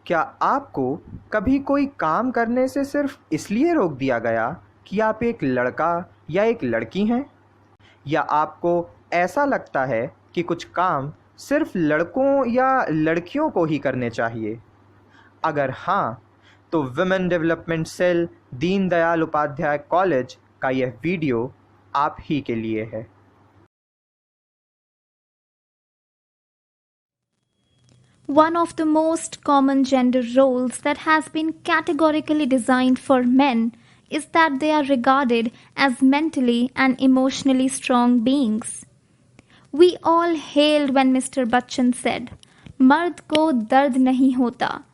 क्या आपको कभी कोई काम करने से सिर्फ इसलिए रोक दिया गया कि आप एक लड़का या एक लड़की हैं? या आपको ऐसा लगता है कि कुछ काम सिर्फ लड़कों या लड़कियों को ही करने चाहिए? अगर हाँ, तो women development cell Deendayal Upadhyaya college का यह वीडियो आप ही के लिए है। One of the most common gender roles that has been categorically designed for men is that they are regarded as mentally and emotionally strong beings. We all hailed when Mr. Bachchan said, "मर्द को दर्द नहीं होता,"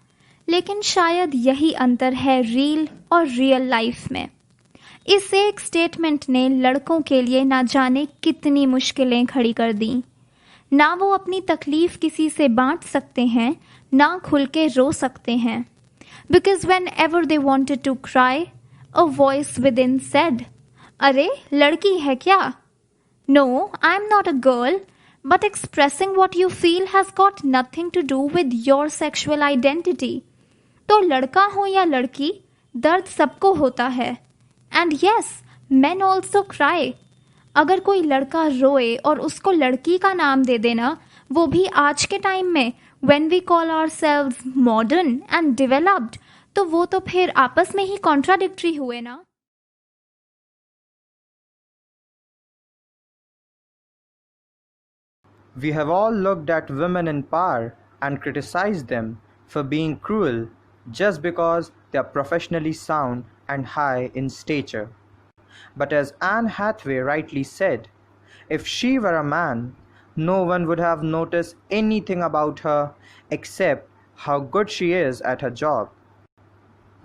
लेकिन शायद यही अंतर है रील और रियल लाइफ में। इस एक स्टेटमेंट ने लड़कों के लिए ना जाने कितनी मुश्किलें खड़ी कर दी। ना वो अपनी तकलीफ किसी से बांट सकते हैं, ना खुल के रो सकते हैं। Because whenever they wanted to cry, a voice within said, "अरे लड़की है क्या? No, I am not a girl, but expressing what you feel has got nothing to do with your sexual identity." तो लड़का हो या लड़की, दर्द सबको होता है। And yes, men also cry. अगर कोई लड़का रोए और उसको लड़की का नाम दे देना, वो भी आज के टाइम में, when we call ourselves modern and developed, तो वो तो फिर आपस में ही कॉन्ट्राडिक्टरी हुए ना। We have all looked at women in power and criticized them for being cruel just because they are professionally sound and high in stature. But as Anne Hathaway rightly said, if she were a man, no one would have noticed anything about her except how good she is at her job.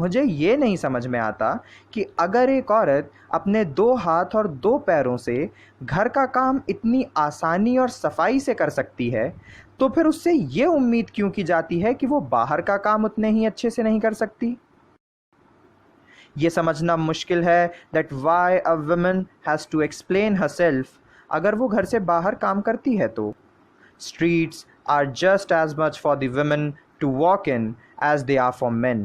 मुझे ये नहीं समझ में आता कि अगर एक औरत अपने 2 हाथ और 2 पैरों से घर का काम इतनी आसानी और सफाई से कर सकती है, तो फिर उससे ये उम्मीद क्यों की जाती है कि वो बाहर का काम उतने ही अच्छे से नहीं कर सकती? ये समझना मुश्किल है that why a woman has to explain herself अगर वो घर से बाहर काम करती है तो। Streets are just as much for the women to walk in as they are for men.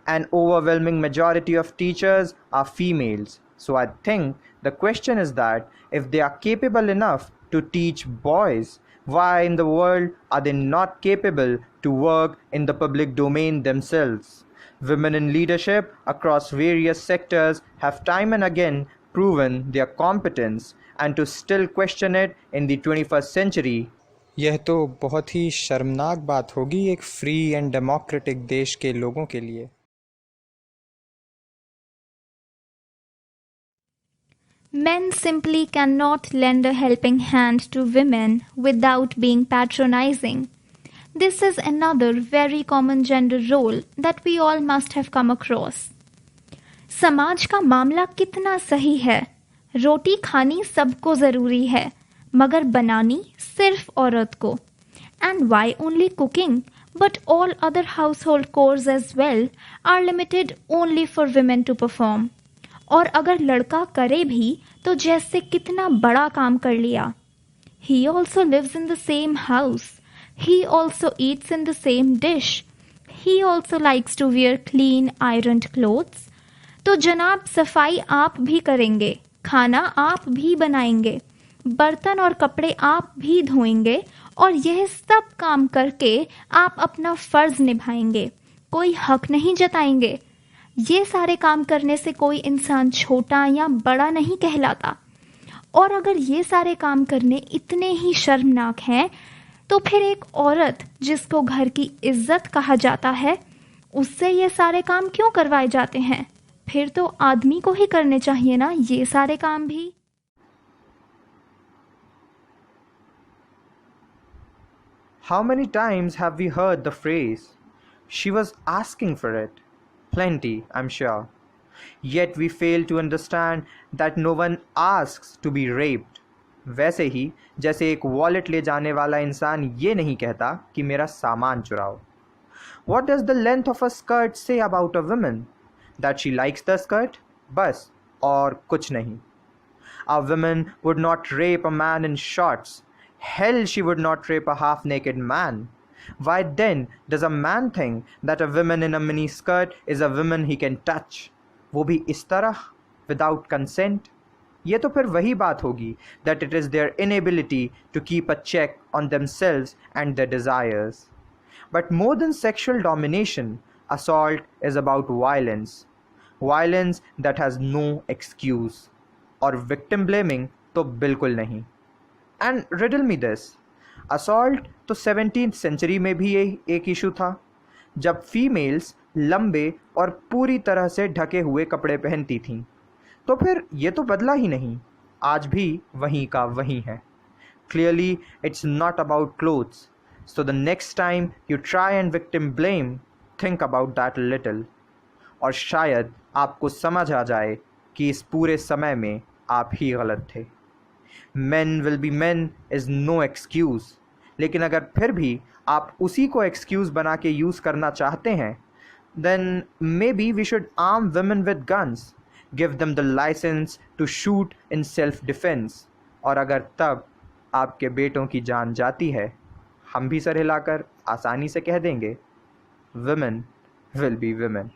An overwhelming majority of teachers are females. So I think the question is that if they are capable enough to teach boys, why in the world are they not capable to work in the public domain themselves? Women in leadership across various sectors have time and again proven their competence, and to still question it in the 21st century, यह तो बहुत ही शर्मनाक बात होगी एक free and democratic देश के लोगों के लिए। Men simply cannot lend a helping hand to women without being patronizing. This is another very common gender role that we all must have come across. समाज का मामला कितना सही है। रोटी खानी सबको ज़रूरी है, मगर बनानी सिर्फ औरत को। And why only cooking? But all other household chores as well are limited only for women to perform. और अगर लड़का करे भी तो जैसे कितना बड़ा काम कर लिया। He also lives in the same house. He also eats in the same dish. He also likes to wear clean ironed clothes. तो जनाब सफाई आप भी करेंगे, खाना आप भी बनाएंगे, बर्तन और कपड़े आप भी धोएंगे, और यह सब काम करके आप अपना फर्ज निभाएंगे, कोई हक नहीं जताएंगे। ये सारे काम करने से कोई इंसान छोटा या बड़ा नहीं कहलाता। और अगर ये सारे काम करने इतने ही शर्मनाक हैं, तो फिर एक औरत जिसको घर की इज्जत कहा जाता है, उससे ये सारे काम क्यों करवाए जाते हैं? फिर तो आदमी को ही करने चाहिए ना ये सारे काम भी। How many times have we heard the phrase, "She was asking for it"? Plenty, I'm sure. Yet we fail to understand that no one asks to be raped. वैसे ही जैसे एक वॉलेट ले जाने वाला इंसान ये नहीं कहता कि मेरा सामान चुराओ। What does the length of a skirt say about a woman? That she likes the skirt? बस, और कुछ नहीं। A woman would not rape a man in shorts. Hell, she would not rape a half-naked man. Why then does a man think that a woman in a mini skirt is a woman he can touch? वो भी इस तरह, without consent? ये तो फिर वही बात होगी that it is their inability to keep a check on themselves and their desires. But more than sexual domination, assault is about violence. Violence that has no excuse. और victim blaming तो बिल्कुल नहीं. And riddle me this. Assault तो 17th century में भी एक issue था, जब फीमेल्स लंबे और पूरी तरह से ढके हुए कपड़े पहनती थीं. तो फिर ये तो बदला ही नहीं, आज भी वहीं का वहीं है. Clearly, it's not about clothes. So the next time you try and victim blame, think about that a little. और शायद आपको समझ आ जाए कि इस पूरे समय में आप ही गलत थे. Men will be men is no excuse. लेकिन अगर फिर भी आप उसी को excuse बना के यूज़ करना चाहते हैं, then maybe we should arm women with guns, give them the license to shoot in self-defense. और अगर तब आपके बेटों की जान जाती है, हम भी सर हिलाकर आसानी से कह देंगे, women will be women.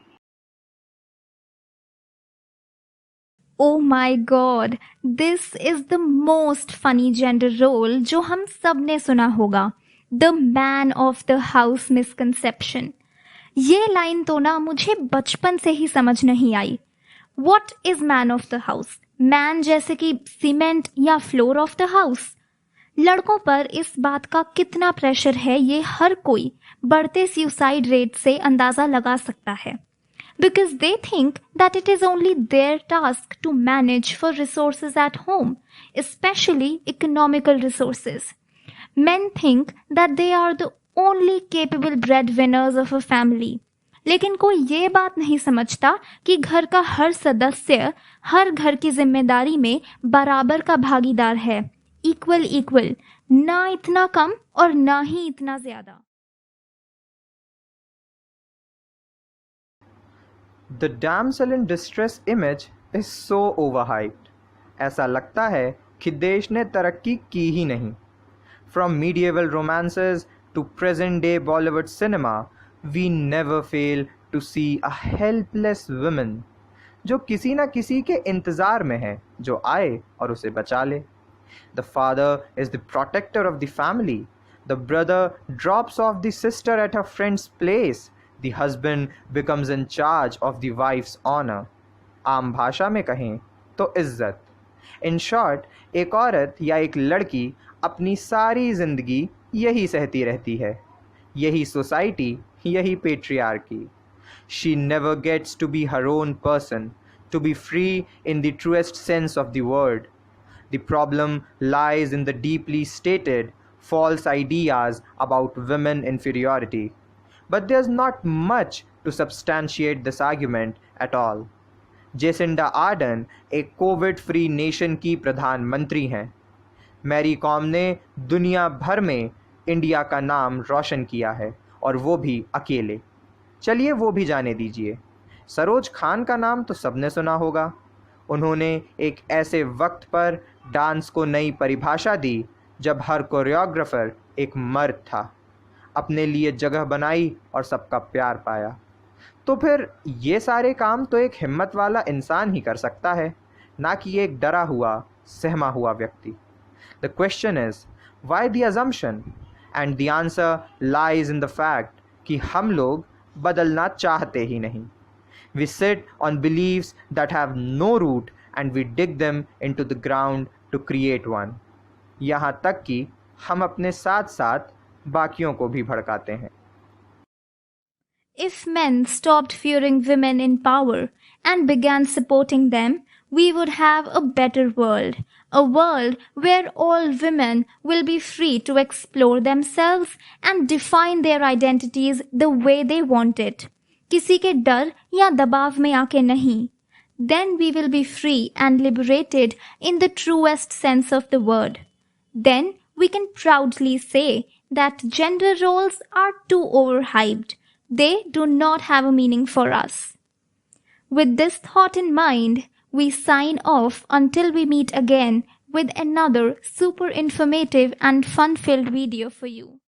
Oh my God, this is the most funny gender role जो हम सब ने सुना होगा. The man of the house misconception. ये लाइन तो ना मुझे बचपन से ही समझ नहीं आई. What is man of the house? Man जैसे कि सीमेंट या फ्लोर ऑफ द हाउस. लड़कों पर इस बात का कितना प्रेशर है ये हर कोई बढ़ते सुसाइड रेट से अंदाज़ा लगा सकता है. Because they think that it is only their task to manage for resources at home, especially economical resources. Men think that they are the only capable breadwinners of a family. लेकिन कोई ये बात नहीं समझता कि घर का हर सदस्य हर घर की जिम्मेदारी में बराबर का भागीदार है. इक्वल, ना इतना कम और ना ही इतना ज़्यादा. The damsel in distress image is so overhyped. ऐसा लगता है कि देश ने तरक्की की ही नहीं. From medieval romances to present day Bollywood cinema, we never fail to see a helpless woman जो किसी ना किसी के इंतज़ार में है जो आए और उसे बचा ले. The father is the protector of the family. The brother drops off the sister at her friend's place. The husband becomes in charge of the wife's honor. आम भाषा में कहें तो इज्जत. In short, एक औरत या एक लड़की अपनी सारी जिंदगी यही सहती रहती है. यही सोसाइटी, यही patriarchy. She never gets to be her own person, to be free in the truest sense of the word. The problem lies in the deeply stated false ideas about women inferiority. But there's not much to substantiate this argument at all. Jacinda Ardern एक COVID free nation की प्रधानमंत्री हैं. Mary com ने दुनिया भर में India का नाम रोशन किया है और वो भी अकेले. चलिए वो भी जाने दीजिए. सरोज खान का नाम तो सबने सुना होगा. उन्होंने एक ऐसे वक्त पर डांस को नई परिभाषा दी जब हर कोरियोग्राफर एक मर्द था. अपने लिए जगह बनाई और सबका प्यार पाया. तो फिर ये सारे काम तो एक हिम्मत वाला इंसान ही कर सकता है, ना कि एक डरा हुआ सहमा हुआ व्यक्ति. The question is why the assumption, and the answer lies in the fact कि हम लोग बदलना चाहते ही नहीं. We sit on beliefs that have no root and we dig them into the ground to create one. यहाँ तक कि हम अपने साथ साथ बाकियों को भी भड़काते हैं. If men stopped fearing women in power and began supporting them, we would have a better world. A world where all women will be free to explore themselves and define their identities the way they want it. किसी के डर या दबाव में आके नहीं. Then we will be free and liberated in the truest sense of the word. Then we can proudly say that gender roles are too overhyped. They do not have a meaning for us. With this thought in mind, we sign off until we meet again with another super informative and fun-filled video for you.